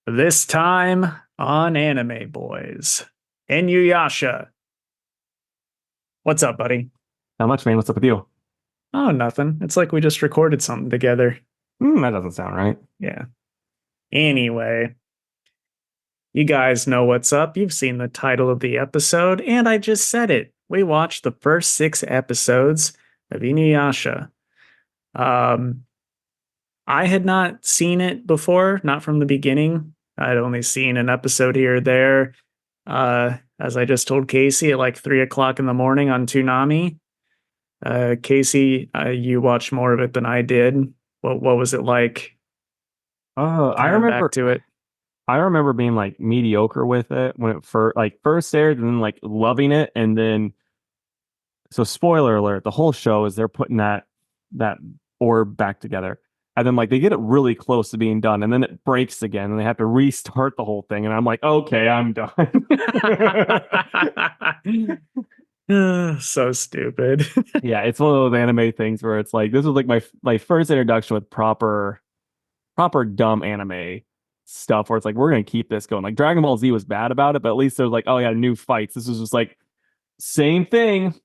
This time on Anime Boys. Inuyasha. What's up, buddy? How much, man? What's up with you? Oh, nothing. It's like we just recorded something together. That doesn't sound right. Yeah. Anyway, you guys know what's up. You've seen the title of the episode, and I just said it. We watched the first 6 episodes of Inuyasha. Um, I had not seen it before, not from the beginning. I'd only seen an episode here or there. As I just told Casey at like 3 o'clock in the morning on Toonami. Casey, you watched more of it than I did. What was it like I coming back remember to it? I remember being like mediocre with it when it first aired and then like loving it and then so spoiler alert, the whole show is they're putting that orb back together. And then like they get it really close to being done and then it breaks again and they have to restart the whole thing and I'm like, "Okay, I'm done." So stupid. Yeah, it's one of those anime things where it's like this was like my first introduction with proper dumb anime stuff where it's like we're gonna keep this going. Like Dragon Ball Z was bad about it, but at least there's like, oh yeah, new fights. This is just like same thing.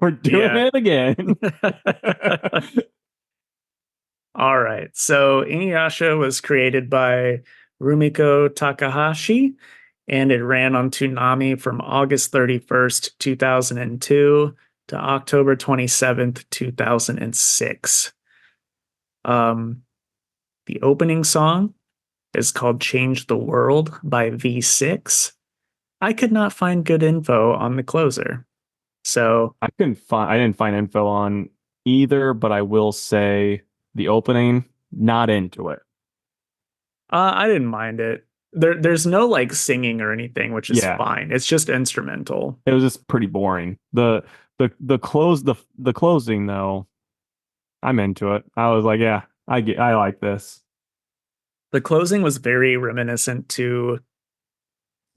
We're doing Yeah. it again. All right. So Inuyasha was created by Rumiko Takahashi, and it ran on Toonami from August 31st, 2002 to October 27th, 2006. Um, the opening song is called Change the World by V6. I could not find good info on the closer. So, I didn't find info on either, but I will say the opening, not into it. I didn't mind it. There's no like singing or anything, which is Yeah, fine. It's just instrumental. it was just pretty boring. The closing though, I'm into it. I was like, yeah, I like this. The closing was very reminiscent to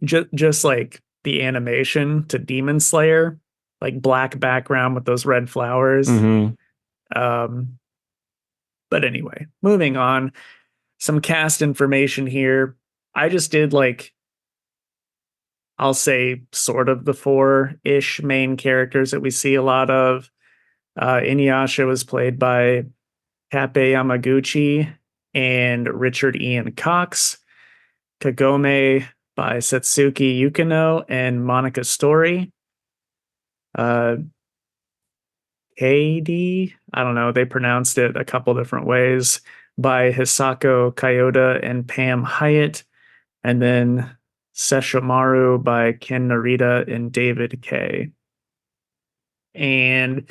just like the animation to Demon Slayer, like black background with those red flowers. Hmm. Um, but anyway, moving on. Some cast information here. I just did like I'll say sort of the four-ish main characters that we see a lot of. Inuyasha was played by Kape Yamaguchi and Richard Ian Cox. Kagome by Setsuki Yukino and Monica Story. Uh, KD, I don't know, they pronounced it a couple different ways, by Hisako Kyoto and Pam Hyatt. And then Sesshomaru by Ken Narita and David K. And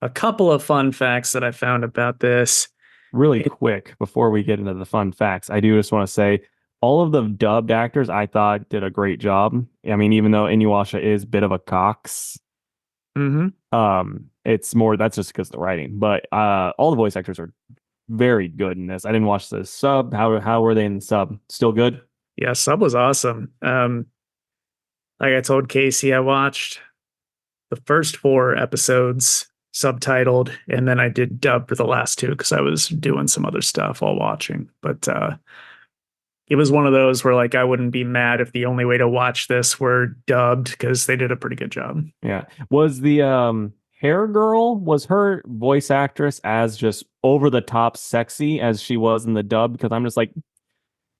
a couple of fun facts that I found about this. Really quick before we get into the fun facts, I do just want to say all of the dubbed actors I thought did a great job. I mean, even though Inuyasha is a bit of a cox, Mm-hmm. it's more that's just because of the writing. But all the voice actors are very good in this. I didn't watch the sub. How were they in the sub? Still good? Yeah, sub was awesome. Like I told Casey, I watched the first 4 episodes subtitled, and then I did dub for the last 2 because I was doing some other stuff while watching. But it was one of those where like I wouldn't be mad if the only way to watch this were dubbed because they did a pretty good job. Yeah. Was the hair girl was her voice actress as just over the top sexy as she was in the dub? Because I'm just like,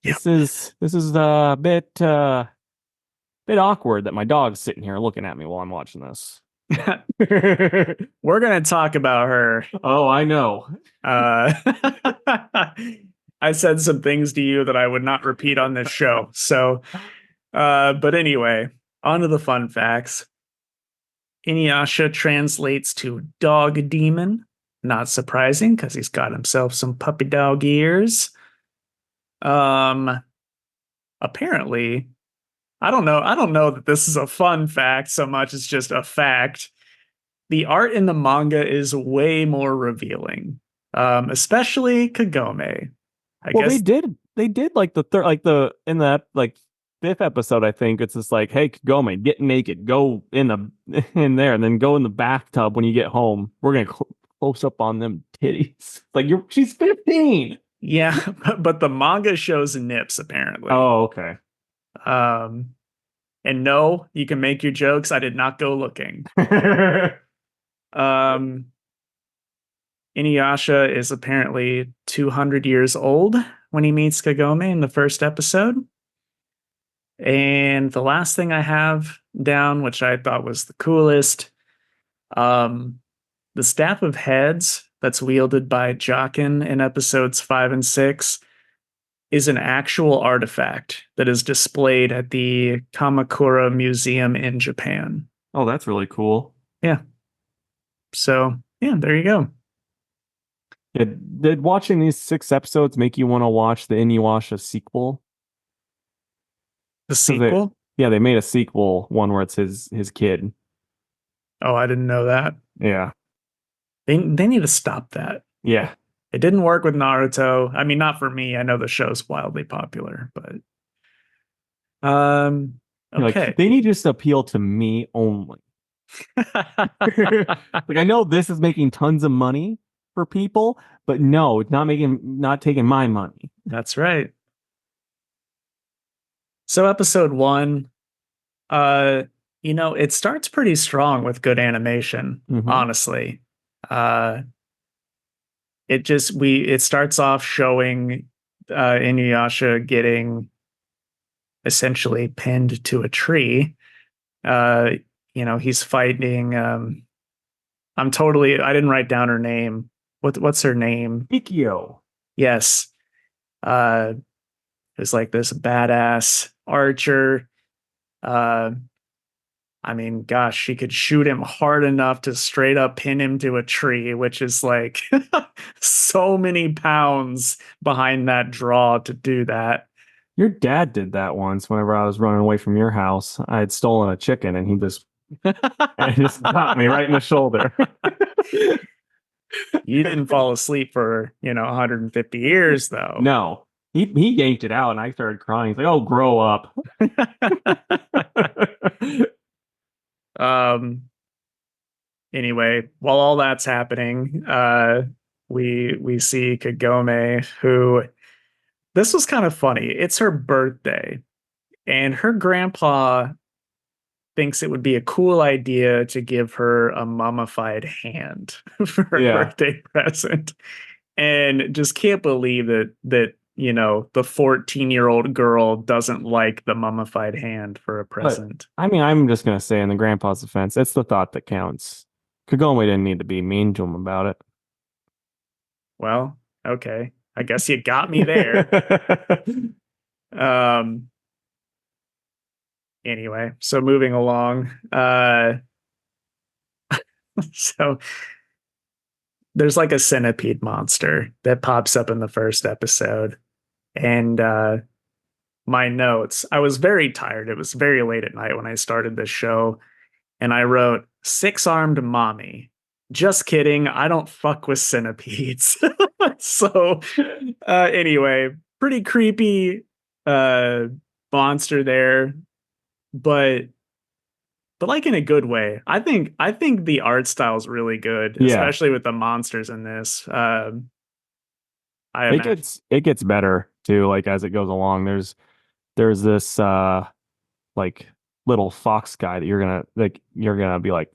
Yep. this is a bit awkward that my dog's sitting here looking at me while I'm watching this. We're gonna talk about her. Oh, I know. Uh, I said some things to you that I would not repeat on this show. So, but anyway, on to the fun facts. Inuyasha translates to dog demon. Not surprising because he's got himself some puppy dog ears. Um, apparently, I don't know that this is a fun fact so much as just a fact. The art in the manga is way more revealing. Especially Kagome. I Well, guess they did like the third like the in that like fifth episode, I think it's just like, hey, Kagome, get naked, go in the in there, and then go in the bathtub when you get home. We're gonna close up on them titties. Like she's 15. Yeah, but the manga shows nips apparently. Oh, okay. Um, and no, you can make your jokes. I did not go looking. Um, Inuyasha is apparently 200 years old when he meets Kagome in the first episode. And the last thing I have down, which I thought was the coolest, um, the staff of heads that's wielded by Jockin in episodes 5 and 6 is an actual artifact that is displayed at the Kamakura Museum in Japan. Oh, that's really cool. Yeah. So, yeah, there you go. Yeah, did watching these 6 episodes make you want to watch the Inuyasha sequel? The Because they, sequel? yeah, they made a sequel, one where it's his kid. Oh, I didn't know that. Yeah, They need to stop that. yeah. It didn't work with Naruto. I mean, not for me. I know the show's wildly popular, but You're like, okay. they need to just appeal to me only. Like I know this is making tons of money for people, but no, it's not taking my money. That's right. So episode 1, uh, it starts pretty strong with good animation, Hmm. honestly. Uh it starts off showing Inuyasha getting essentially pinned to a tree. Uh, he's fighting I didn't write down her name. What's her name? Ikio. Yes. Uh there's like this badass archer. Uh I mean, gosh, she could shoot him hard enough to straight up pin him to a tree, which is like so many pounds behind that draw to do that. Your dad did that once whenever I was running away from your house. I had stolen a chicken and he just and he just got me right in the shoulder. You didn't fall asleep for, 150 years though. No. He yanked it out and I started crying. He's like, "Oh, grow up." um anyway, while all that's happening, we see Kagome, who this was kind of funny. It's her birthday, and her grandpa thinks it would be a cool idea to give her a mummified hand for her Yeah. birthday present. And just can't believe the 14-year-old girl doesn't like the mummified hand for a But present. I mean, I'm just gonna say in the grandpa's defense, it's the thought that counts. Kagome didn't need to be mean to him about Well, okay. I guess you got me there. it. Um anyway, so moving along. So there's like a centipede monster that pops up in the first episode. And my notes, I was very tired. It was very late at night when I started this show. And I wrote, six-armed mommy. Just kidding. I don't fuck with centipedes. So anyway, pretty creepy uh monster there, but like in a good way. I think the art style is really good, Yeah, especially with the monsters in this. I it imagine. gets better too, like as it goes along. There's this like little fox guy that you're gonna be like,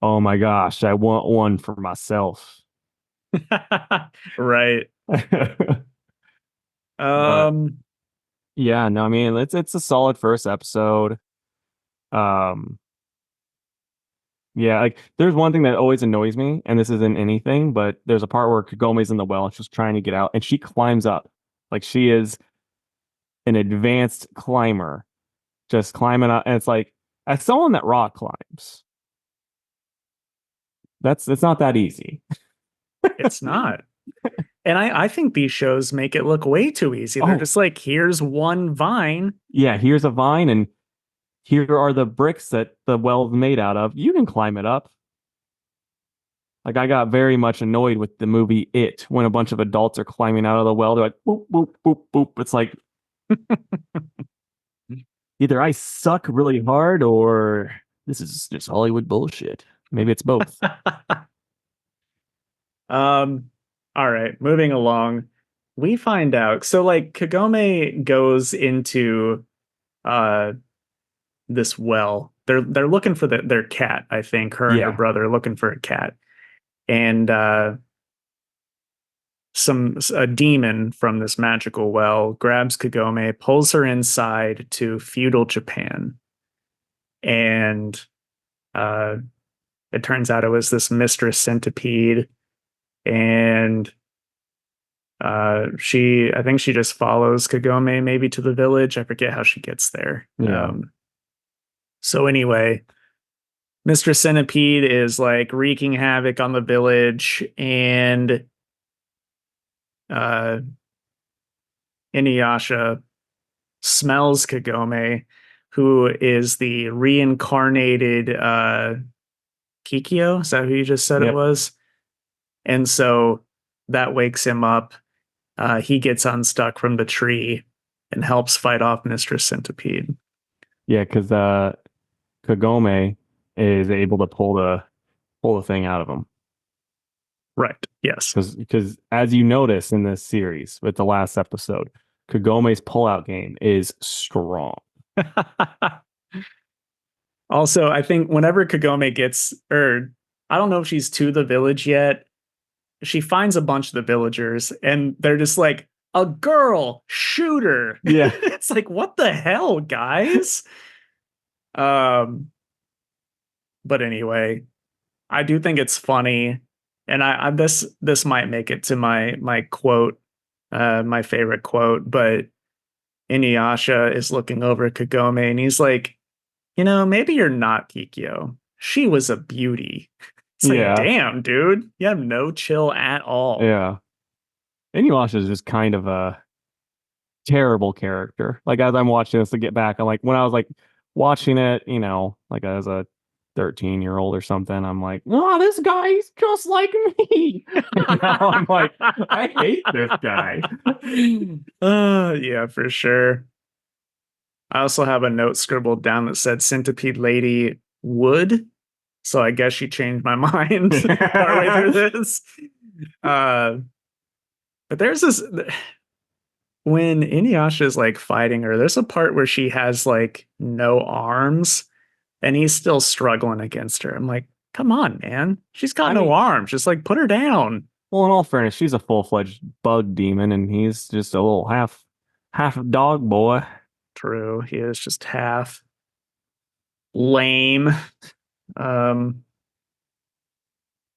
oh my gosh, I want one for myself. Right. But Um, yeah, no, I mean it's a solid first episode. Um, yeah, like there's one thing that always annoys me, and this isn't anything, but there's a part where Kagome's in the well and she's trying to get out, and she climbs up like she is an advanced climber, just climbing up, and it's like as someone that rock climbs, it's not that easy. it's not. And I think these shows make it look way too easy. They're Oh, just like, here's one vine. yeah, here's a vine, and here are the bricks that the well's made out of. You can climb it up. Like I got very much annoyed with the movie It when a bunch of adults are climbing out of the well. They're like boop boop boop boop. It's like either I suck really hard or this is just Hollywood bullshit. Maybe it's both. um, all right, moving along. we find out. So like Kagome goes into uh this well. They're looking for their cat, I think. Her and her Yeah. brother are looking for a cat. And a demon from this magical well grabs Kagome, pulls her inside to feudal Japan. And uh it turns out it was this mistress centipede. And I think she just follows Kagome maybe to the village. I forget how she gets there. Yeah. So anyway, Mr. Centipede is like wreaking havoc on the village, and uh, Inuyasha smells Kagome, who is the reincarnated Kikyo. Is that who you just said it Yep. was? And so that wakes him up. He gets unstuck from the tree and helps fight off Mistress Centipede. Yeah, because Kagome is able to pull the thing out of him. Right. Yes. Because as you notice in this series with the last episode, Kagome's pullout game is strong. Also, I think whenever Kagome gets, or I don't know if she's to the village yet, she finds a bunch of the villagers and they're just like, a girl, shoot her. Yeah. It's like, what the hell, guys? Um, but anyway, I do think it's funny, and I this might make it to my quote, my favorite quote. But Inuyasha is looking over at Kagome, and he's like, maybe you're not Kikyo. She was a beauty. It's like, Yeah. damn, dude, you have no chill at all. Yeah. Inuyasha is just kind of a terrible character. Like as I'm watching this to get back, I'm like when I was like watching it, like as a 13-year-old or something, I'm like, oh, this guy's just like me. And now I'm like, I hate this guy. Yeah, for sure. I also have a note scribbled down that said Centipede Lady would. So I guess she changed my mind partway through this. Uh, but there's this when Inuyasha is like fighting her, there's a part where she has like no arms and he's still struggling against her. I'm like, come on, man. She's got I no mean, arms. Just like put her down. well, in all fairness, she's a full-fledged bug demon, and he's just a little half dog boy. True. He is just half lame. Um,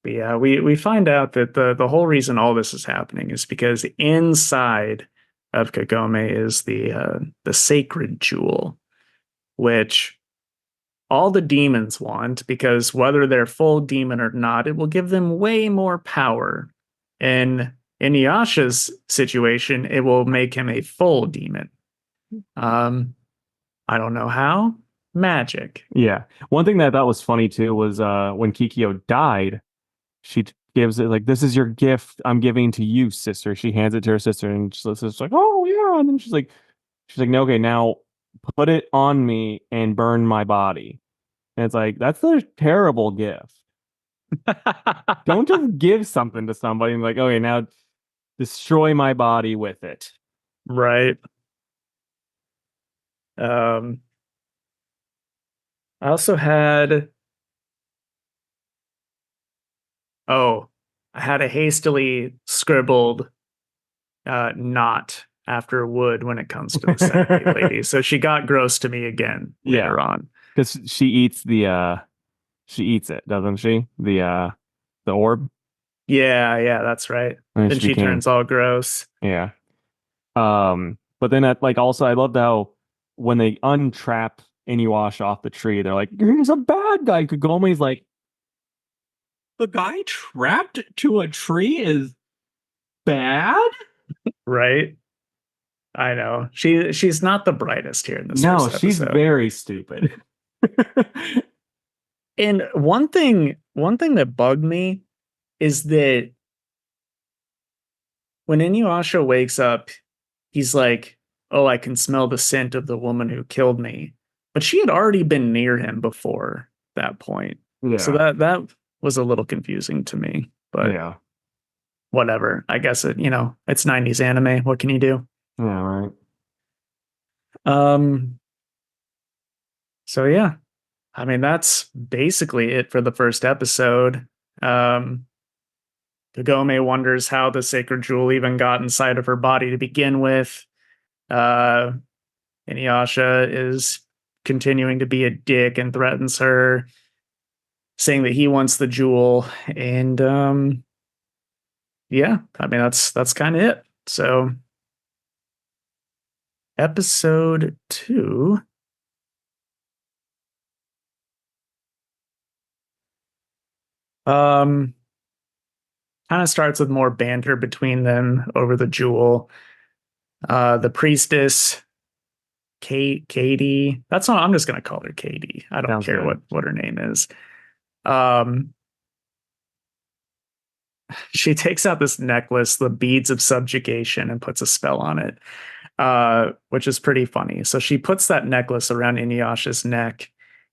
but yeah, we find out that the whole reason all this is happening is because inside of Kagome is the sacred jewel, which all the demons want, because whether they're full demon or not, it will give them way more power. In Inuyasha's situation, it will make him a full demon. Um, I don't know how. Magic. Yeah. One thing that I thought was funny too was when Kikyo died, gives it like, this is your gift I'm giving to you, sister. She hands it to her sister, and she's like, oh yeah. And then she's like, no, okay, now put it on me and burn my body. And it's like, that's a terrible gift. Don't just give something to somebody and like, okay, now destroy my body with it. Right. I also had oh, I had a hastily scribbled not after wood when it comes to the centipede lady. So she got gross to me again later on. Because she eats it, doesn't she? The orb. Yeah, that's right. And Then she she became, turns all gross. yeah. But then at like also I loved how when they untrap Inuyasha off the tree, they're like, he's a bad guy. Kagome's like, the guy trapped to a tree is bad? Right? I know. She's not the brightest here in this No, first she's episode. very stupid. And one thing that bugged me is that when Inuyasha wakes up, he's like, "Oh, I can smell the scent of the woman who killed me." But she had already been near him before that point. So Yeah. that was a little confusing to me, but Yeah. whatever. I guess it's 90s anime. What can you do? Yeah, right. Um, so yeah, I mean, that's basically it for the first episode. Um, Kagome wonders how the sacred jewel even got inside of her body to begin with. Uh, Inuyasha is continuing to be a dick and threatens her, saying that he wants the jewel. And yeah, I mean that's kind of it. So episode 2. Um, Kind of starts with more banter between them over the jewel. The priestess, Katie. That's not. I'm just gonna call her Katie. I don't Sounds care good. what her name is. Um, she takes out this necklace, the beads of subjugation, and puts a spell on it, which is pretty funny. So she puts that necklace around Inuyasha's neck,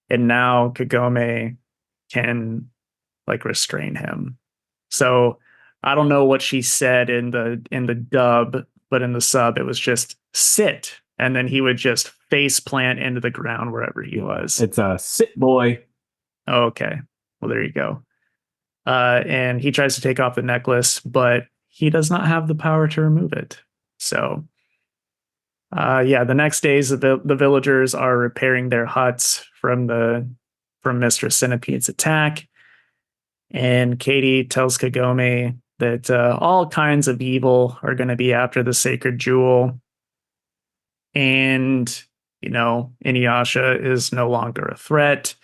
and now Kagome can like restrain him. So I don't know what she said in the dub, but in the sub it was just sit, and then he would just face plant into the ground wherever he was. It's a sit boy. Okay, well there you go. And he tries to take off the necklace, but he does not have the power to remove it. So yeah, the next days the villagers are repairing their huts from Mistress Centipede's attack. And Katie tells Kagome that all kinds of evil are going to be after the sacred jewel. And, Inuyasha is no longer a threat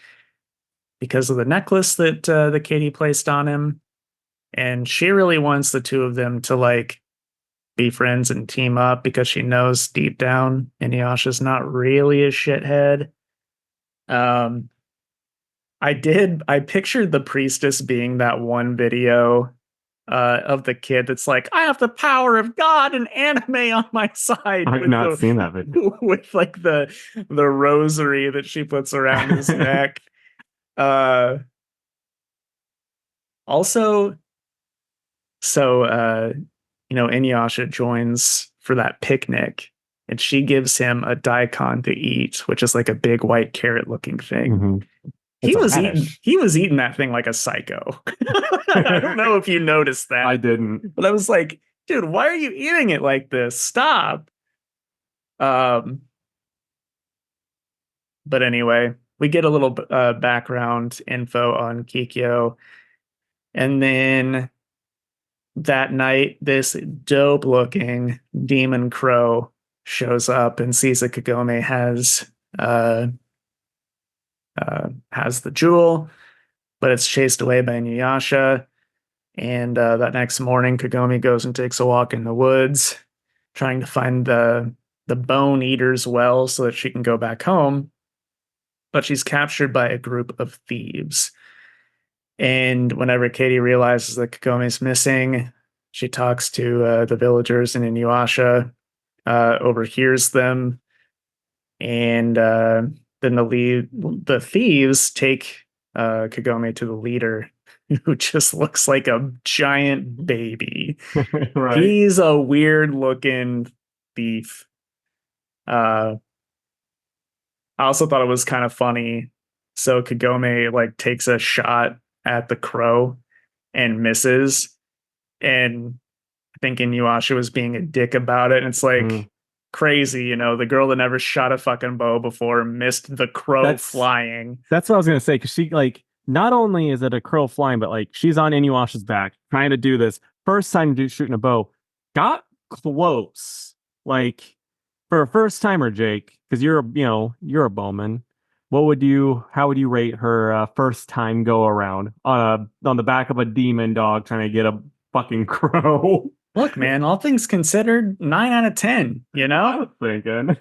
because of the necklace that Katie placed on him. And she really wants the two of them to like be friends and team up because she knows deep down Inuyasha's not really a shithead. Um, I pictured the priestess being that one video of the kid that's like, I have the power of God and anime on my side I've with not seen that video. with like the rosary that she puts around his neck. Uh Also, so Inuyasha joins for that picnic and she gives him a daikon to eat, which is like a big white carrot looking thing. Mm-hmm. He It's a was eating radish. he was eating that thing like a psycho. I don't know if you noticed I that, didn't. but I was like, dude, why are you eating it like this? Stop. Um, but anyway, we get a little background info on Kikyo, and then that night, this dope-looking demon crow shows up and sees that Kagome uh, has the jewel, but it's chased away by Inuyasha. And that next morning, Kagome goes and takes a walk in the woods, trying to find the Bone Eater's well so that she can go back home. But she's captured by a group of thieves. And whenever Katie realizes that Kagome's missing, she talks to the villagers, and Inuyasha overhears them. And then the thieves take Kagome to the leader, who just looks like a giant baby. Right. He's a weird looking thief. Uh, I also thought it was kind of funny. So Kagome like takes a shot at the crow and misses, and I think Inuyasha was being a dick about it. And it's like Mm. crazy, the girl that never shot a fucking bow before missed the crow That's flying. that's what I was gonna say because she like not only is it a crow flying, but like she's on Inuyasha's back trying to do this first time shooting a bow, got close. Like for a first timer, Jake, because you're a bowman. How would you rate her first time go around on the back of a demon dog trying to get a fucking crow? Look, man, all things considered, 9 out of 10, I was thinking.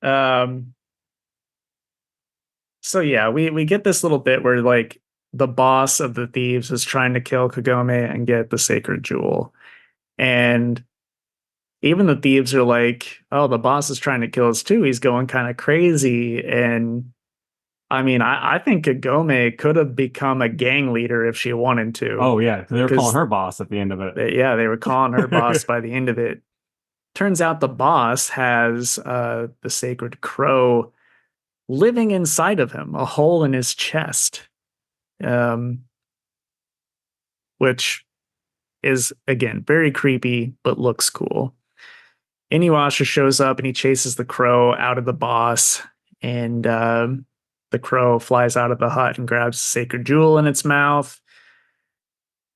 um so yeah, we get this little bit where like the boss of the thieves is trying to kill Kagome and get the sacred jewel. And even the thieves are like, oh, the boss is trying to kill us too. He's going kind of crazy. And I mean, I think Kagome could have become a gang leader if she wanted to, Oh yeah, they were calling because her boss at the end of it. yeah, they were calling her boss by the end of it. Turns out the boss has the sacred crow living inside of him, a hole in his chest, um, which is again very creepy but looks cool. Inuyasha shows up and he chases the crow out of the boss, and the crow flies out of the hut and grabs the sacred jewel in its mouth.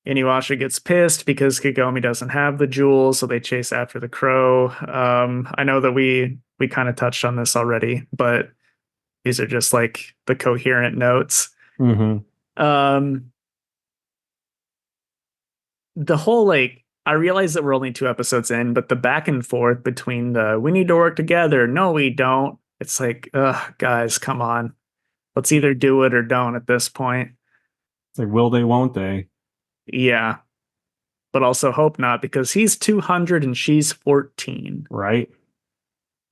Inuyasha gets pissed because Kagome doesn't have the jewel, so they chase after the crow. I know that we kind of touched on this already, but these are just like the coherent notes. Hmm. Um, the whole like I realize that we're only 2 episodes in, but the back and forth between the we need to work together, no, we don't. It's like, ugh, guys, come on. Let's either do it or don't at this point. It's like, will they, won't they? Yeah, but also hope not because he's 200 and she's 14. Right?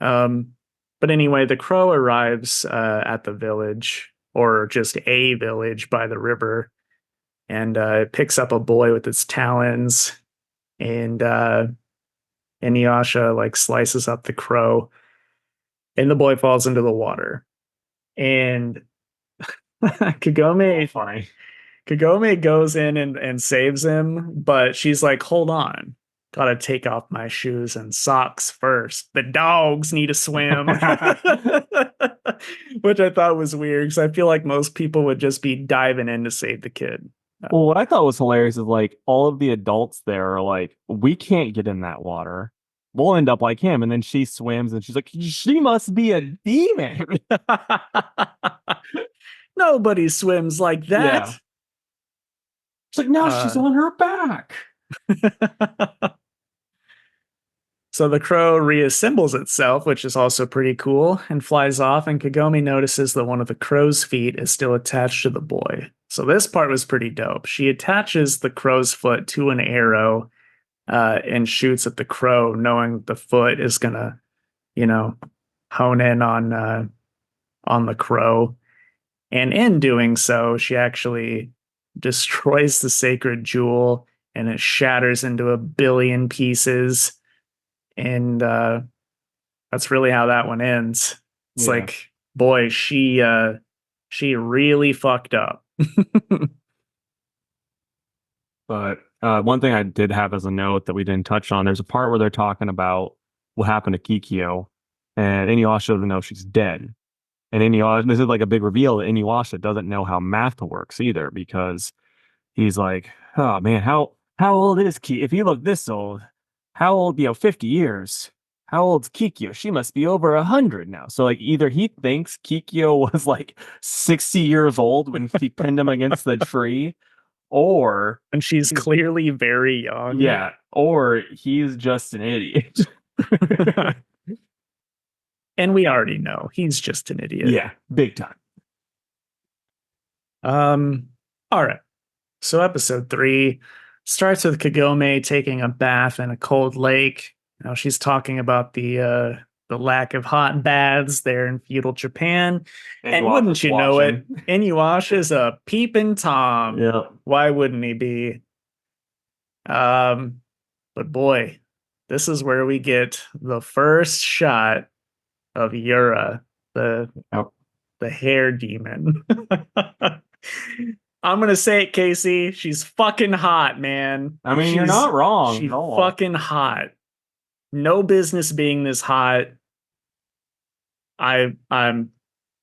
Um, but anyway, the crow arrives at the village, or just a village by the river, and it picks up a boy with its talons, and Inuyasha like slices up the crow, and the boy falls into the water. And Kagome Funny. Kagome goes in and saves him, but she's like, hold on. Gotta take off my shoes and socks first. The dogs need to swim. Which I thought was weird because I feel like most people would just be diving in to save the kid. Well, what I thought was hilarious is like all of the adults there are like, we can't get in that water. We'll end up like him. And then she swims and she's like, she must be a demon. Nobody swims like Yeah. that. It's like, now she's Uh, on her back. So the crow reassembles itself, which is also pretty cool, and flies off. And Kagome notices that one of the crow's feet is still attached to the boy. So this part was pretty dope. She attaches the crow's foot to an arrow and shoots at the crow, knowing the foot is gonna, you know, hone in on the crow. And in doing so, she actually destroys the sacred jewel, and it shatters into a billion pieces. And that's really how that one ends. It's Yeah. like, boy, she really fucked up. But one thing I did have as a note that we didn't touch on, there's a part where they're talking about what happened to Kikyo, and Inuyasha doesn't know she's dead. And Inuyasha, this is like a big reveal that Inuyasha doesn't know how math works either, because he's like, oh man, how old is Ki? If you look this old, how old, 50 years. How old's Kikyo? She must be over 100 now. So like either he thinks Kikyo was like 60 years old when he pinned him against the tree, or And she's he's clearly very young. yeah, or he's just an idiot. And we already know he's just an idiot. Yeah, big time. Um, all right. So episode 3 starts with Kagome taking a bath in a cold lake. Now she's talking about the lack of hot baths there in feudal Japan. And wouldn't Inuyasha's you know it, watching. Inuyasha's a peeping Tom. Yeah. Why wouldn't he be? Um, but boy, this is where we get the first shot of Yura, the Yep. the hair demon. I'm gonna say it, Casey. She's fucking hot, man. I mean, you're not wrong. She's No. fucking hot. No business being this hot. I I'm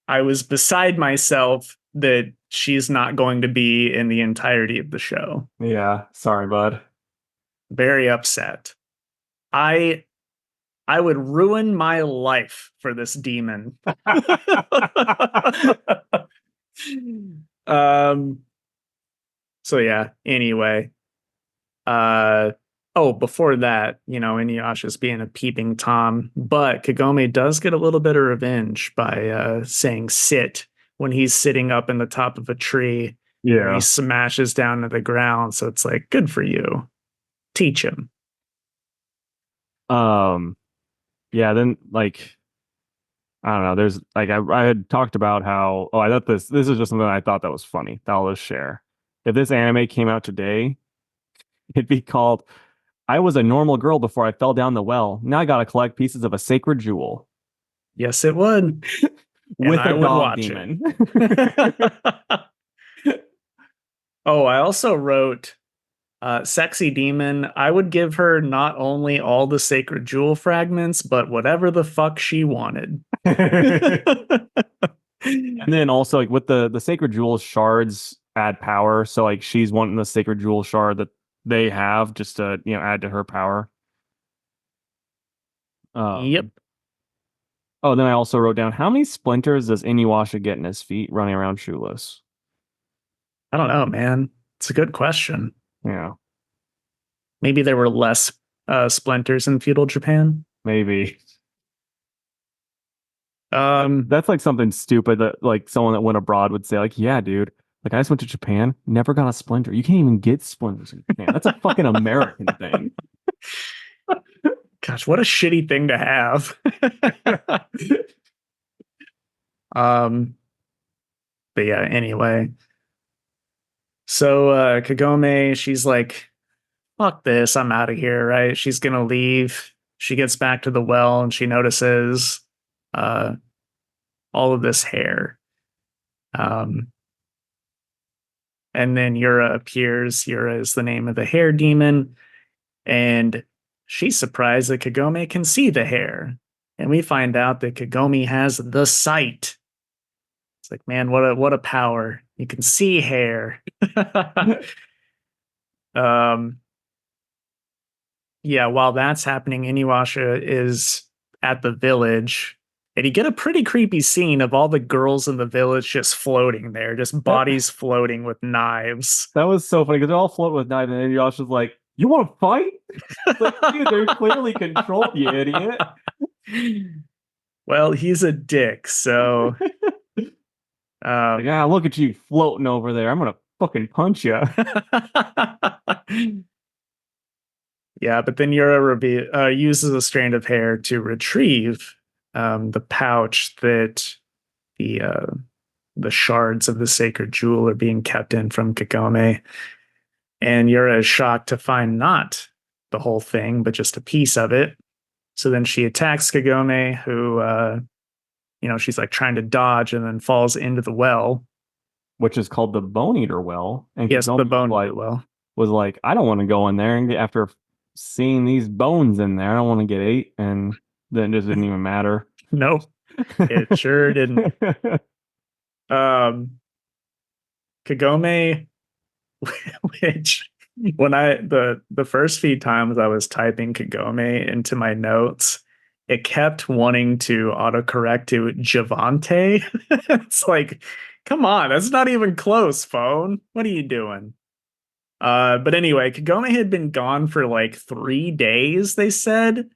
I was beside myself that she's not going to be in the entirety of the show. Yeah, sorry, bud. Very upset. I I would ruin my life for this demon. um so yeah, anyway. Oh, before that, Inuyasha's being a peeping Tom, but Kagome does get a little bit of revenge by saying sit when he's sitting up in the top of a tree and he Yeah. smashes down to the ground. So it's like, good for you. Teach him. Um, yeah, then like I don't know. There's like I had talked about how I thought this is just something I thought that was funny that I'll just share. If this anime came out today, it'd be called I was a normal girl before I fell down the well. Now I gotta collect pieces of a sacred jewel Yes, it would. And with I a would dog watch it. demon. Oh, I also wrote Sexy Demon. I would give her not only all the sacred jewel fragments, but whatever the fuck she wanted. And then also like with the sacred jewel shards add power. So like she's wanting the sacred jewel shard that they have just to, add to her power. Yep. Um oh, then I also wrote down how many splinters does Inuyasha get in his feet running around shoeless? I don't know, man. It's a good question. Yeah, Maybe there were less splinters in feudal Japan. maybe. Um, That's like something stupid that like someone that went abroad would say, like, yeah, dude. Like I just went to Japan, never got a splinter. You can't even get splinters in Japan. That's a fucking American thing. gosh, what a shitty thing to have. um, but yeah, anyway. So Kagome, she's like, fuck this, I'm out of here, right? She's gonna leave. She gets back to the well and she notices uh all of this hair. Um, and then Yura appears. Yura is the name of the hair demon, and she's surprised that Kagome can see the hair. And we find out that Kagome has the sight. It's like, man, what a power. You can see hair. um yeah, while that's happening, Inuyasha is at the village. And you get a pretty creepy scene of all the girls in the village just floating there, just That bodies floating with knives. that was so funny because they're all floating with knives, and then Yasha's like, "You want to fight?" It's like, dude, they're clearly controlled, you idiot. Well, he's a dick, so Like, ah, look at you floating over there. I'm gonna fucking punch you. yeah, but then Yura uses a strand of hair to retrieve the pouch that the uh, the shards of the sacred jewel are being kept in from Kagome. And Yura is shocked to find not the whole thing, but just a piece of it. So then she attacks Kagome, who, she's like trying to dodge and then falls into the well. Which is called the Bone Eater Well. And Yes, the Kagome bone eater well. was like, I don't want to go in there and get after seeing these bones in there. I don't want to get ate, and then it just didn't even matter. No, it sure didn't. Um, Kagome, which when the first few times I was typing Kagome into my notes, it kept wanting to autocorrect to Javante. It's like, come on, that's not even close, phone. What are you doing? But anyway, Kagome had been gone for like 3 days, they said.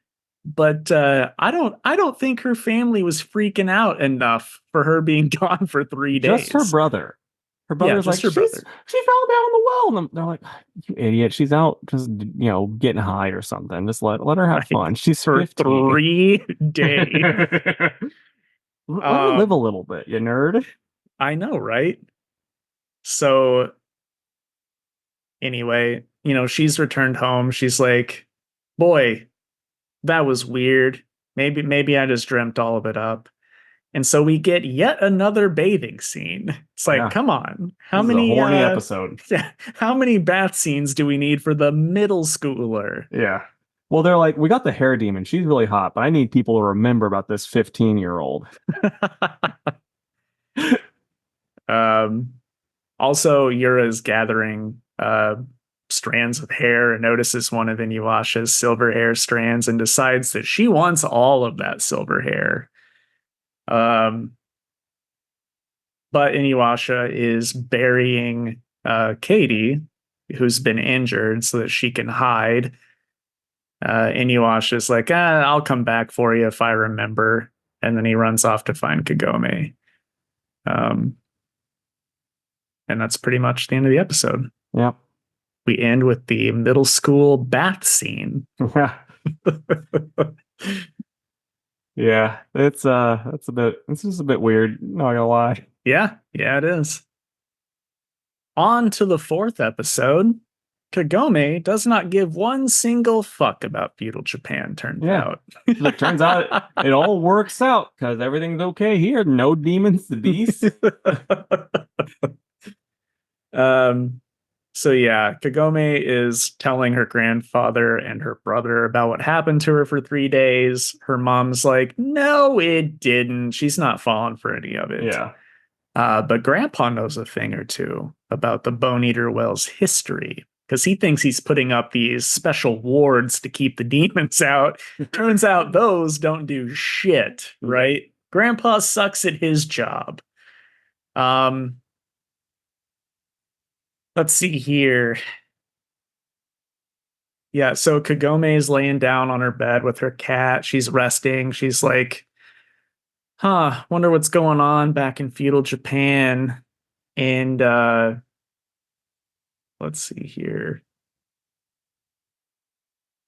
But I don't think her family was freaking out enough for her being gone for 3 days. Just her brother. Her Yeah, brother's just like, her brother. she fell down the well. And they're like, you idiot. She's out just, getting high or something. Just let her have Right. fun. She's For 15. 3 days. Let her live a little bit, you nerd. I know, right? So anyway, she's returned home. She's like, boy, that was weird. Maybe I just dreamt all of it up. And so we get yet another bathing scene. It's like, Yeah. come on. How This is a many horny episode. how many bath scenes do we need for the middle schooler? Yeah. Well, they're like, we got the hair demon. She's really hot, but I need people to remember about this 15-year-old. um Also, Yura's gathering strands of hair and notices one of Inuyasha's silver hair strands and decides that she wants all of that silver hair. Um, but Inuyasha is burying Katie, who's been injured, so that she can hide. Inuyasha's like, I'll come back for you if I remember. And then he runs off to find Kagome. Um, and that's pretty much the end of the episode. Yep. We end with the middle school bath scene. Yeah. Yeah, it's just a bit weird, not gonna lie. Yeah, yeah, it is. On to the fourth episode. Kagome does not give one single fuck about feudal Japan, turns Yeah. out. She's like, turns out it all works out because everything's okay here. No demons, the beasts. um, so yeah, Kagome is telling her grandfather and her brother about what happened to her for 3 days. Her mom's like, no, it didn't. She's not falling for any of it. Yeah. But Grandpa knows a thing or two about the Bone Eater Well's history because he thinks he's putting up these special wards to keep the demons out. Turns out those don't do shit, right? Grandpa sucks at his job. Um, let's see here. Yeah, so Kagome is laying down on her bed with her cat. She's resting. She's like, huh, wonder what's going on back in feudal Japan. And let's see here.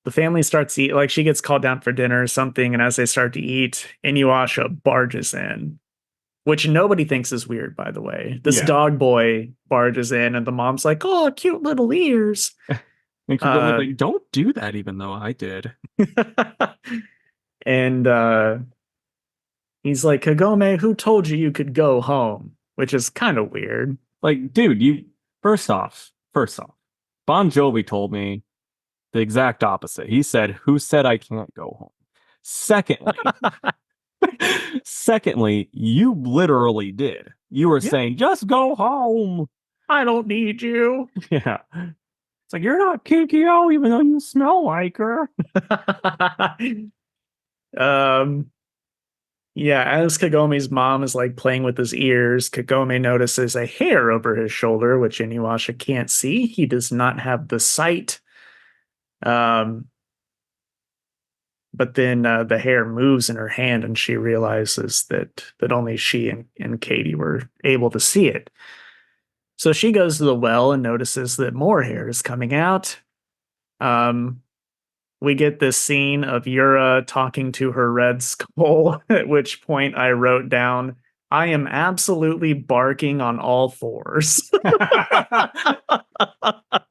The family starts to eat, like she gets called down for dinner or something, and as they start to eat, Inuyasha barges in, which nobody thinks is weird, by the way. This Yeah. dog boy barges in, and the mom's like, "Oh, cute little ears." And Kagome's Uh, like, don't do that, even though I did. and he's like, "Kagome, who told you you could go home?" Which is kind of weird. Like, dude, you first off, Bon Jovi told me the exact opposite. He said, "Who said I can't go home?" Secondly, secondly, you literally did. You were Yeah, saying, just go home. I don't need you. Yeah. It's like you're not Kikyo, even though you smell like her. um, Yeah, as Kagome's mom is like playing with his ears, Kagome notices a hair over his shoulder, which Inuyasha can't see. He does not have the sight. Um, but then the hair moves in her hand, and she realizes that only she and Katie were able to see it. So she goes to the well and notices that more hair is coming out. Um, we get this scene of Yura talking to her red skull, at which point I wrote down, I am absolutely barking on all fours.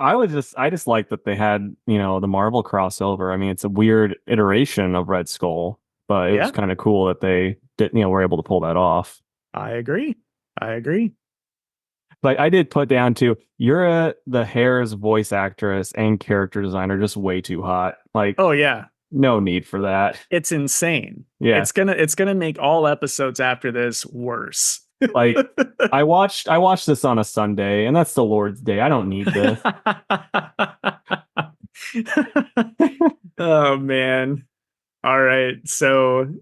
I just like that they had, the Marvel crossover. I mean, it's a weird iteration of Red Skull, but it was Yeah, kind of cool that they did, were able to pull that off. I agree. I agree. Like I did put down too, the Hair's voice actress and character designer just way too hot. Like Oh yeah, no need for that. it's insane. Yeah. It's gonna make all episodes after this worse. Like I watched this on a Sunday and that's the Lord's Day. I don't need this. Oh man. All right. So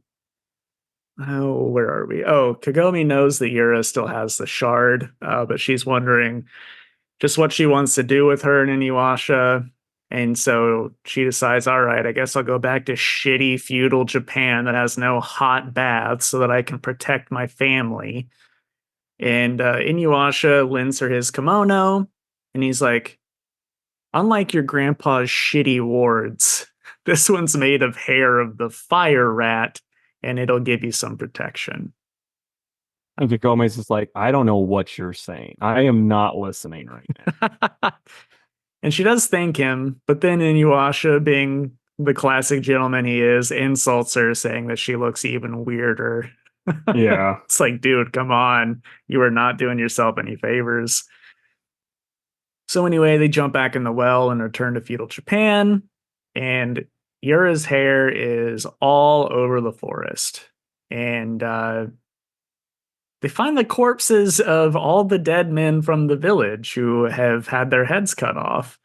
oh, where are we? Oh, Kagome knows that Yura still has the shard, but she's wondering just what she wants to do with her and Inuyasha. And so she decides, all right, I guess I'll go back to shitty feudal Japan that has no hot baths so that I can protect my family. And Inuyasha lends her his kimono, and he's like, unlike your grandpa's shitty wards, this one's made of hair of the fire rat, and it'll give you some protection. And Kakome's just like, I don't know what you're saying. I am not listening right now. And she does thank him, but then Inuyasha, being the classic gentleman he is, insults her, saying that she looks even weirder. Yeah. It's like, dude, come on. You are not doing yourself any favors. So anyway, they jump back in the well and return to feudal Japan, and Yura's hair is all over the forest. And they find the corpses of all the dead men from the village who have had their heads cut off.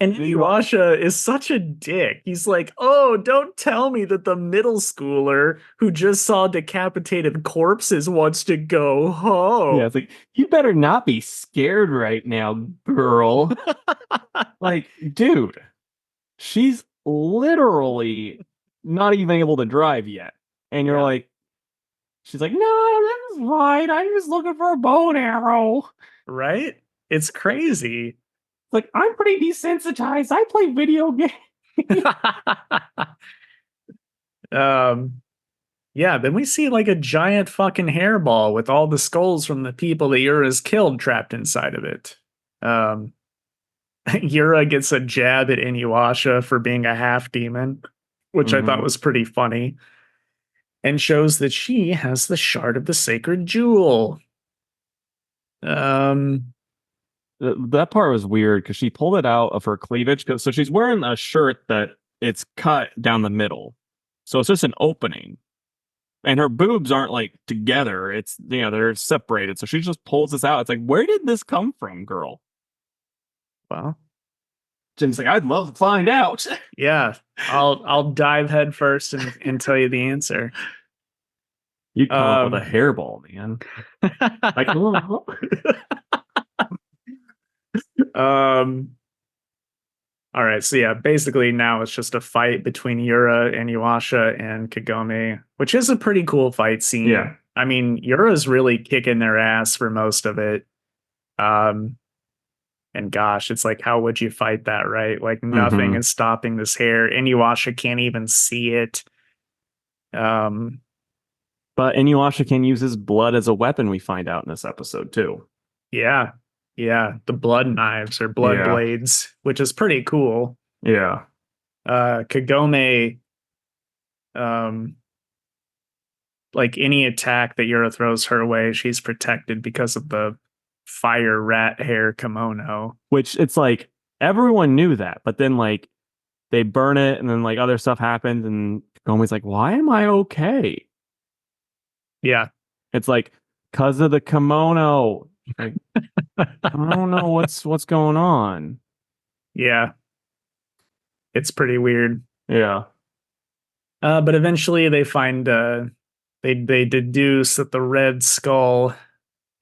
And Inuyasha is such a dick. He's like, oh, don't tell me that the middle schooler who just saw decapitated corpses wants to go Yeah, home. it's like, you better not be scared right now, girl. Like, dude, she's literally not even able to drive yet. And you're Yeah. like, she's like, no, this is fine. I'm just looking for a bow and arrow. Right? It's crazy. Like, I'm pretty desensitized. I play video games. um Yeah, then we see like a giant fucking hairball with all the skulls from the people that Yura's killed trapped inside of it. Um, Yura gets a jab at Inuyasha for being a half demon, which I thought Hmm. was pretty funny, and shows that she has the shard of the sacred jewel. Um, That part was weird because she pulled it out of her cleavage. So she's wearing a shirt that it's cut down the middle. So it's just an opening. And her boobs aren't like together. It's, they're separated. So she just pulls this out. It's like, where did this come from, girl? well, Jen's like, I'd love to find out. yeah, I'll dive head first and tell you the answer. You'd come up with a Um, hairball, man. Like, oh. um, all right, so yeah, basically now it's just a fight between Yura and Iwasha and Kagome, which is a pretty cool fight Yeah. scene. I mean, Yura's really kicking their ass for most of it. Um, and gosh, it's like, how would you fight that, right? Like nothing Hmm. is stopping this hair. Inuyasha can't even see it. Um, But Inuyasha can use his blood as a weapon, we find out in this episode, too. yeah, yeah, the blood knives or blood Yeah. blades, which is pretty cool. Yeah. Kagome, um, like any attack that Yura throws her way, she's protected because of the fire rat hair kimono. Which it's like everyone knew that, but then like they burn it and then like other stuff happens and Gomi's like, why am I okay? Yeah. It's like because of the kimono. Like, I don't know what's going on. Yeah. It's pretty weird. Yeah. But eventually they find they deduce that the red skull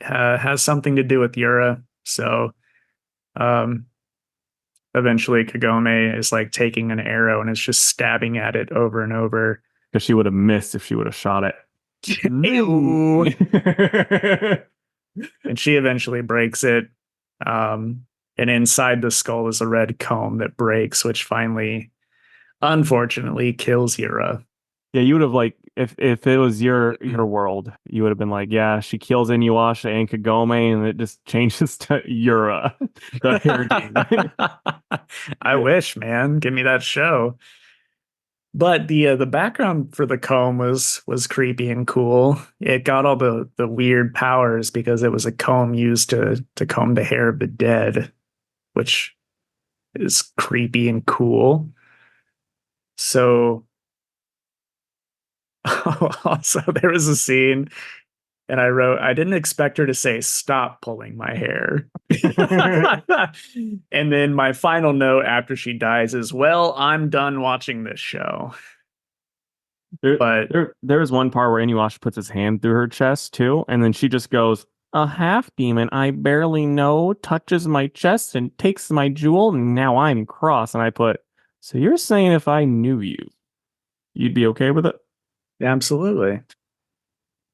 has something to do with Yura. So um eventually Kagome is like taking an arrow and is just stabbing at it over and over. Because she would have missed if she would have shot it. Ew. Zing! And she eventually breaks it. And inside the skull is a red comb that breaks, which finally, unfortunately, kills Yura. Yeah, you would have like if it was your world, you would have been like, yeah, she kills Inuyasha and Kagome, and it just changes to Yura, the hair demon. I wish, man. Give me that show. But the background for the comb was creepy and cool. It got all the weird powers because it was a comb used to comb the hair of the dead, which is creepy and cool. So also there was a scene and I wrote, I didn't expect her to say, stop pulling my hair. And then my final note after she dies is, well, I'm done watching this show. There, But there's one part where Inuyasha puts his hand through her chest too, and then she just goes, "A half demon I barely know touches my chest and takes my jewel, and now I'm cross." And I put, "So you're saying if I knew you, you'd be okay with it?" absolutely.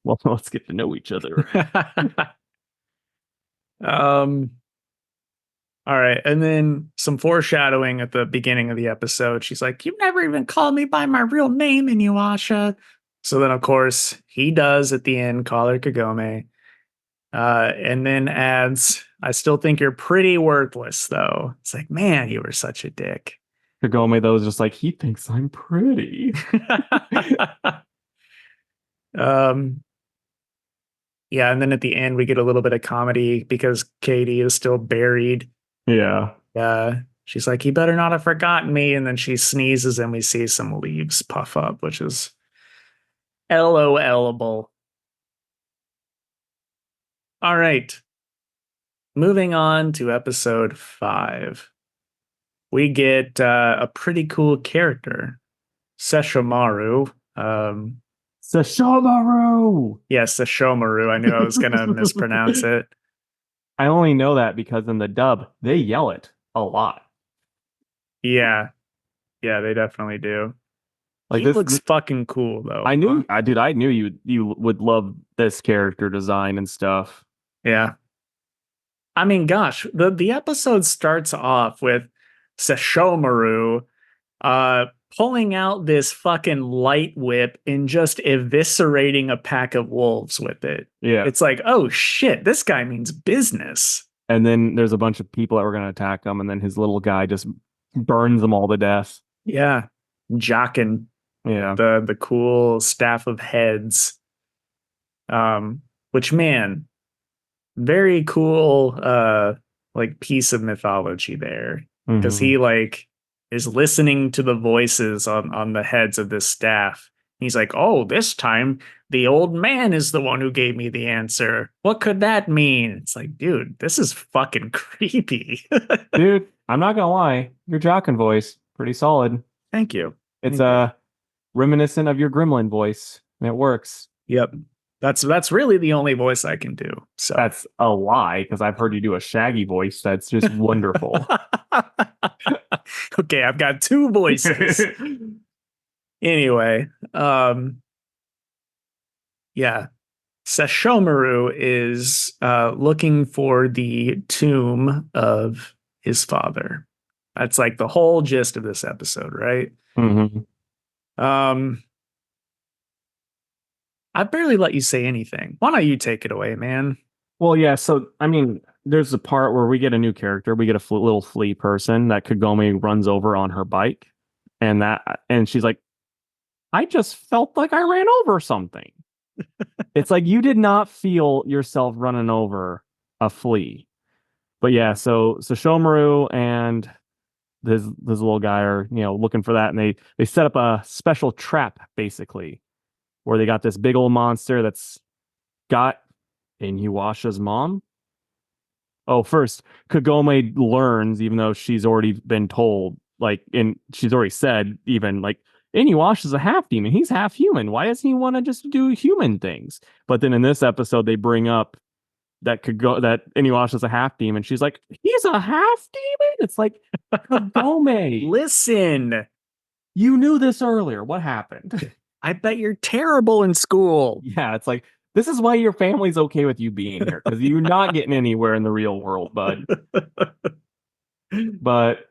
Well, let's get to know each other. um, all right. And then some foreshadowing at the beginning of the episode. She's like, you never even called me by my real name, Inuyasha. So then, of course, he does at the end call her Kagome. And then adds, I still think you're pretty worthless, though. It's like, man, you were such a dick. Kagome though is just like he thinks I'm pretty. um, yeah, and then at the end we get a little bit of comedy because Katie is still buried. Yeah. She's like, "He better not have forgotten me," and then she sneezes, and we see some leaves puff up, which is LOLable. All right, moving on to episode 5. We get a pretty cool character, Sesshomaru. Sesshomaru. Yes, Sesshomaru. I knew I was gonna mispronounce it. I only know that because in the dub they yell it a lot. Yeah, yeah, they definitely do. Like He looks fucking cool though. I knew, I knew you would love this character design and stuff. Yeah. I mean, gosh, the episode starts off with Sesshomaru pulling out this fucking light whip and just eviscerating a pack of wolves with it. Yeah. It's like, oh shit, this guy means business. And then there's a bunch of people that were going to attack him, and then his little guy just burns them all to death. Yeah. Jocking Yeah. the cool staff of heads. Which man, very cool like piece of mythology there. Because Mhm. he like is listening to the voices on the heads of this staff. He's like, oh, this time the old man is the one who gave me the answer. What could that mean? It's like, dude, this is fucking creepy. Dude, I'm not gonna lie, your Jockin voice, pretty solid. Thank you. It's Thank you. reminiscent of your Gremlin voice, and it works. Yep. That's really the only voice I can do. So That's a lie, because I've heard you do a Shaggy voice that's just wonderful. Okay, I've got two voices. Anyway, yeah. Sesshomaru is looking for the tomb of his father. That's like the whole gist of this episode, right? Mhm. Um, I barely let you say anything. Why don't you take it away, man? Well, yeah, so I mean, there's a part where we get a new character. We get a little flea person that Kagome runs over on her bike, and she's like, "I just felt like I ran over something." It's like you did not feel yourself running over a flea. But yeah, so Shomaru and this little guy are, looking for that, and they set up a special trap basically, where they got this big old monster that's got Inuyasha's mom. Oh, first, Kagome learns, even though she's already been told, like, and she's already said, even like, Inuyasha's a half demon. He's half human. Why doesn't he want to just do human things? But then in this episode, they bring up that Inuyasha's a half demon. She's like, he's a half demon. It's like, Kagome, Listen, you knew this earlier. What happened? I bet you're terrible in school. Yeah, it's like, this is why your family's okay with you being here, because you're not getting anywhere in the real world, bud. But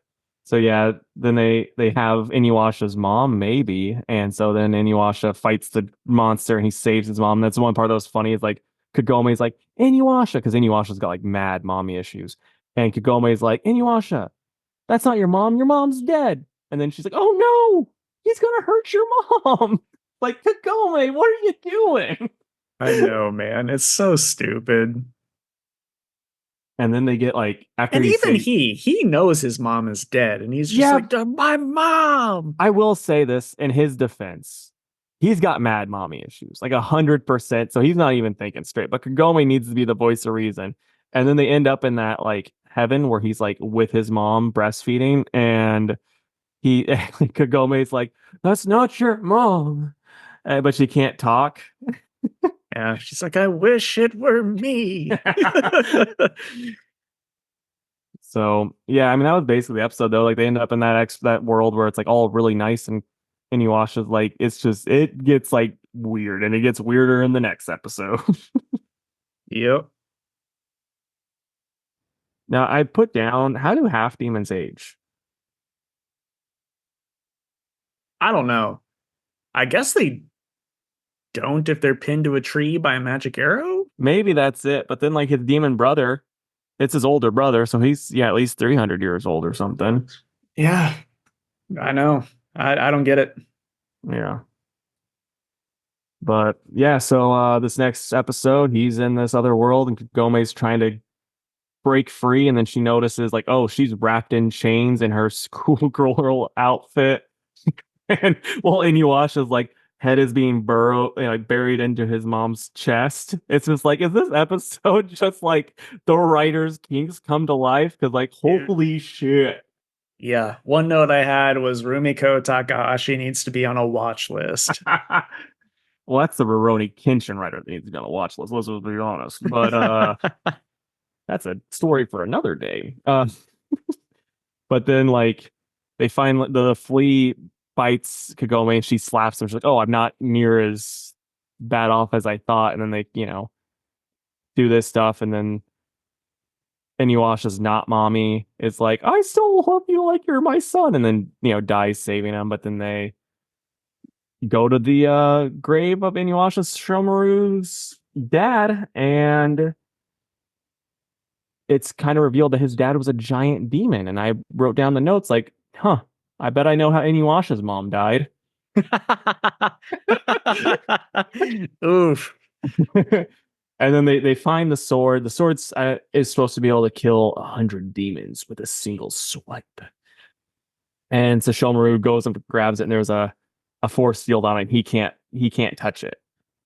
so yeah, then they have Inuyasha's mom, maybe, and so then Inuyasha fights the monster and he saves his mom. That's one part that was funny. Is like Kagome's like Inuyasha, because Inuyasha's got like mad mommy issues, and Kagome's like, Inuyasha, that's not your mom. Your mom's dead. And then she's like, oh no, he's gonna hurt your mom. Like, Kagome, what are you doing? I know, man. It's so stupid. And then they get like, after And he even say, he knows his mom is dead, and he's just yeah, like, my mom. I will say this in his defense. He's got mad mommy issues, like 100%. So he's not even thinking straight. But Kagome needs to be the voice of reason. And then they end up in that like heaven where he's like with his mom breastfeeding, and he Kagome's like, "That's not your mom," but she can't talk. Yeah, she's like, I wish it were me. So yeah, I mean that was basically the episode though. Like they end up in that world where it's like all really nice, and Inuyasha's like, it gets like weird, and it gets weirder in the next episode. Yep. Now I put down, how do half demons age? I don't know. I guess they don't if they're pinned to a tree by a magic arrow. Maybe that's it. But then like his demon brother, it's his older brother, so he's at least 300 years old or something. Yeah, I know. I don't get it. Yeah. But yeah, so this next episode, he's in this other world, and Gome's trying to break free, and then she notices like, oh, she's wrapped in chains in her schoolgirl outfit. And while Inuyasha's like head is being buried into his mom's chest. It's just like, is this episode just like the writer's kinks come to life? Because like, holy shit. Yeah. One note I had was Rumiko Takahashi needs to be on a watch list. Well, that's the Rurouni Kenshin writer that needs to be on a watch list. Let's be honest. But that's a story for another day. But then like they find the flea bites Kagome, and she slaps him. She's like, "Oh, I'm not near as bad off as I thought." And then they, do this stuff, and then Inuyasha's not mommy is like, I still love you like you're my son, and then dies saving him. But then they go to the grave of Inuyasha's Shomaru's dad, and it's kind of revealed that his dad was a giant demon. And I wrote down the notes like, huh, I bet I know how Inuyasha's mom died. Oof. And then they find the sword. The sword is supposed to be able to kill 100 demons with a single swipe. And so Shomaru goes and grabs it, and there's a force field on it. He can't touch it.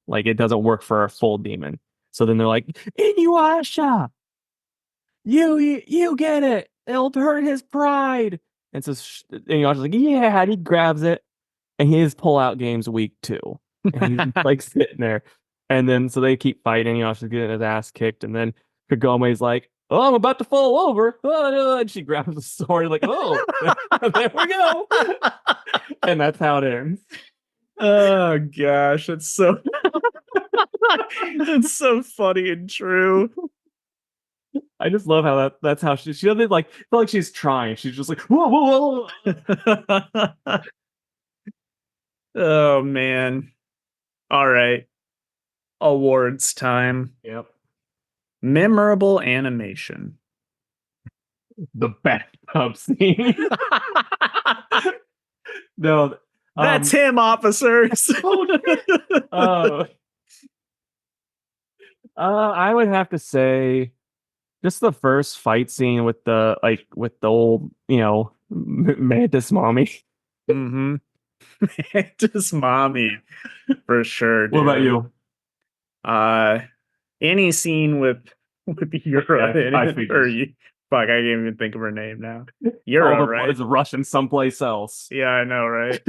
Like it doesn't work for a full demon. So then they're like, Inuyasha, you get it. It'll hurt his pride. And so Inuyasha's like, yeah, and he grabs it, and his pull-out game's weak too. And he's like sitting there. And then so they keep fighting. Inuyasha's getting his ass kicked, and then Kagome's like, oh, I'm about to fall over. And she grabs the sword, like, oh, there we go. And that's how it ends. Oh gosh, it's so it's so funny and true. I just love how that's how she doesn't like feel like she's trying. She's just like, whoa, whoa, whoa. Oh man. All right. Awards time. Yep. Memorable animation. The bathtub scene. No. That's him, officers. I would have to say just the first fight scene with the old, mantis mommy. Mm-hmm. Mantis mommy. For sure, dude. What about you? Any scene with Yura in I it, figured. or fuck, I can't even think of her name now. Yura, right? It's Russian someplace else. Yeah, I know, right?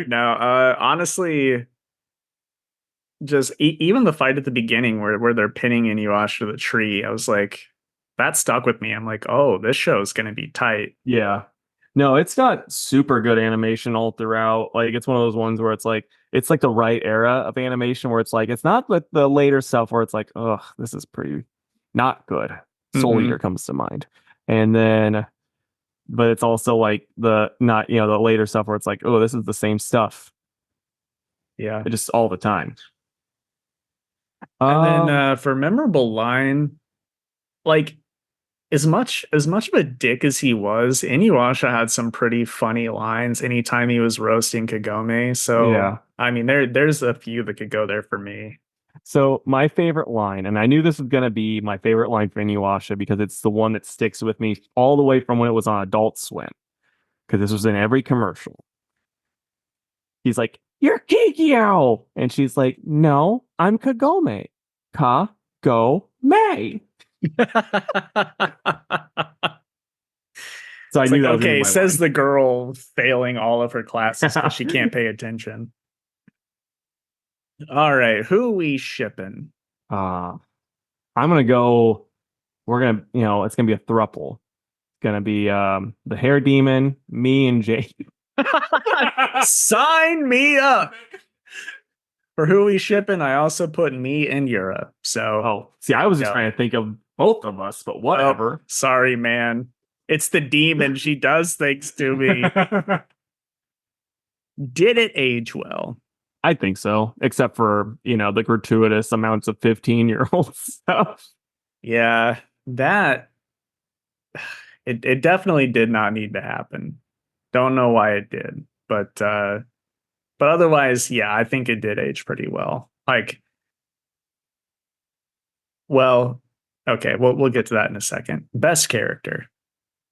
No, honestly, just even the fight at the beginning where they're pinning Inuyasha to the tree, I was like, that stuck with me. I'm like, oh, this show's gonna be tight. Yeah. No, it's got super good animation all throughout. Like it's one of those ones where it's like the right era of animation where it's like it's not with the later stuff where it's like, oh, this is pretty not good. Soul Eater comes to mind. And then but it's also like the not, the later stuff where it's like, oh, this is the same stuff. Yeah. Just all the time. And then for memorable line, like as much of a dick as he was, Inuyasha had some pretty funny lines anytime he was roasting Kagome. So yeah. I mean, there's a few that could go there for me. So my favorite line, and I knew this was gonna be my favorite line for Inuyasha because it's the one that sticks with me all the way from when it was on Adult Swim, because this was in every commercial. He's like, "You're Kikyo," and she's like, "No, I'm Kagome. Ka-go-me." So I It's knew like, that was okay, my says line. the girl failing all of her classes because she can't pay attention. All right, who we shipping? I'm gonna go. We're gonna, it's gonna be a thruple. It's gonna be the hair demon, me, and Jake. Sign me up. For who we shipping, I also put me and Yura. So, oh, see, I was just trying to think of both of us, but whatever. Oh, sorry, man. It's the demon. She does things to me. Did it age well? I think so, except for, the gratuitous amounts of 15-year-old stuff. Yeah, that it definitely did not need to happen. Don't know why it did, but otherwise, yeah, I think it did age pretty well. Like, well, okay, we'll get to that in a second. Best character.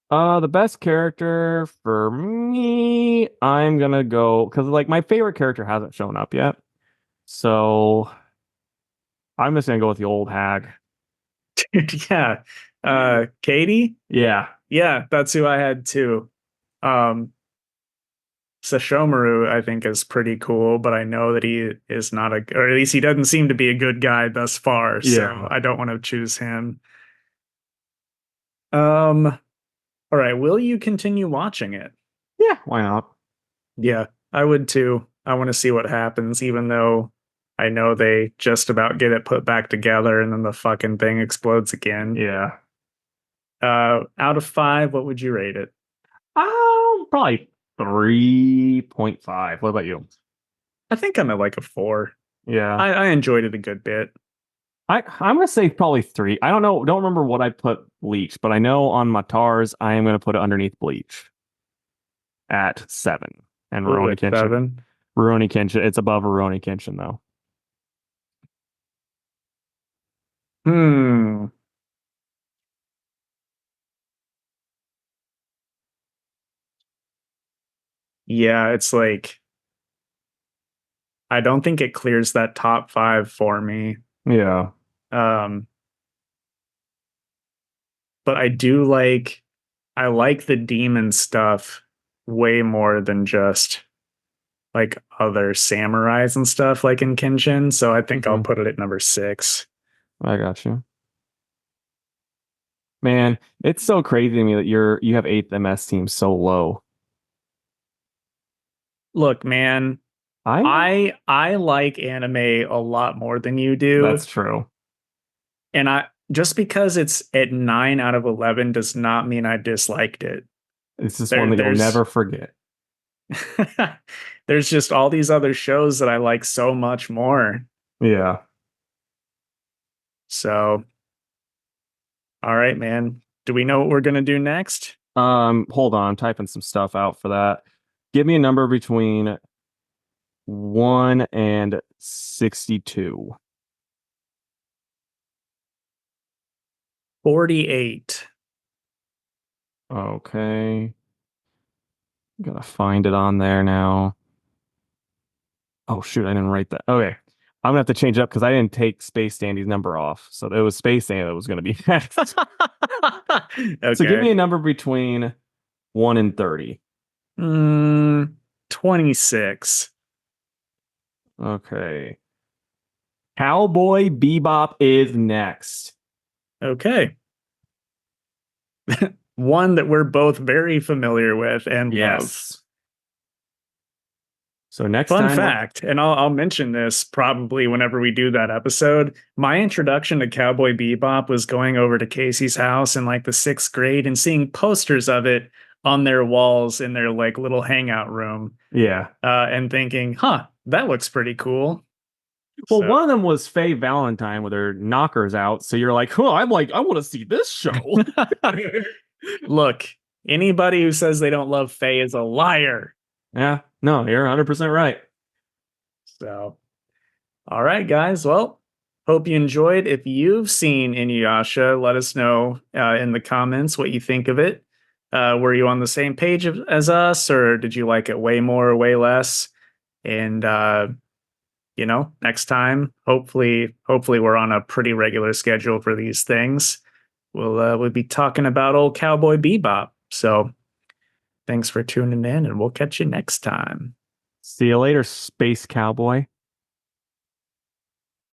The best character for me, I'm gonna go because like my favorite character hasn't shown up yet, so I'm just gonna go with the old hag. Yeah, Katie. Yeah, That's who I had too. Sashomaru, I think, is pretty cool, but I know that he is not or at least he doesn't seem to be a good guy thus far. So I don't want to choose him. All right. Will you continue watching it? Yeah, why not? Yeah, I would too. I want to see what happens, even though I know they just about get it put back together and then the fucking thing explodes again. Yeah. Out of five, what would you rate it? Probably 3.5. What about you? I think I'm at like a four. Yeah. I enjoyed it a good bit. I'm gonna say probably three. I don't know, don't remember what I put Bleach, but I know on my tars I am gonna put it underneath Bleach at 7. And Ooh, Rurouni at Kenshin. seven. Rurouni Kenshin, it's above Rurouni Kenshin though. Hmm. Yeah, it's like I don't think it clears that top five for me. Yeah. Um, but I like the demon stuff way more than just like other samurais and stuff like in Kenshin. So I think I'll Hmm. put it at number six. I got you. Man, it's so crazy to me that you have eighth MS team so low. Look, man, I I like anime a lot more than you do, That's true. and I just because it's at 9 out of 11 does not mean I disliked it. It's just one There, that you'll there's never forget. there's just all these other shows that I like so much more. Yeah. So, all right, man. Do we know what we're gonna do next? Hold on, I'm typing some stuff out for that. Give me a number between 1 and 62. 48. Okay. Gotta find it on there now. Oh shoot, I didn't write that. Okay. I'm gonna have to change it up because I didn't take Space Dandy's number off. So it was Space Dandy that was gonna be next. So give Okay. me a number between 1 and 30. Mm, 26. Okay. Cowboy Bebop is next. Okay. One that we're both very familiar with and love. Yes. So next Fun time, fact, and I'll mention this probably whenever we do that episode. My introduction to Cowboy Bebop was going over to Casey's house in like the sixth grade and seeing posters of it on their walls in their like little hangout room, yeah. and thinking, "Huh, that looks pretty cool." Well, So, one of them was Faye Valentine with her knockers out. So you're like, oh, I want to see this show. look, anybody who says they don't love Faye is a liar. Yeah, no, you're 100% right. So, all right, guys. Well, hope you enjoyed. If you've seen Inuyasha, let us know in the comments what you think of it. Were you on the same page as us, or did you like it way more or way less? And next time, hopefully we're on a pretty regular schedule for these things. We'll be talking about old Cowboy Bebop. So thanks for tuning in, and we'll catch you next time. See you later, Space Cowboy.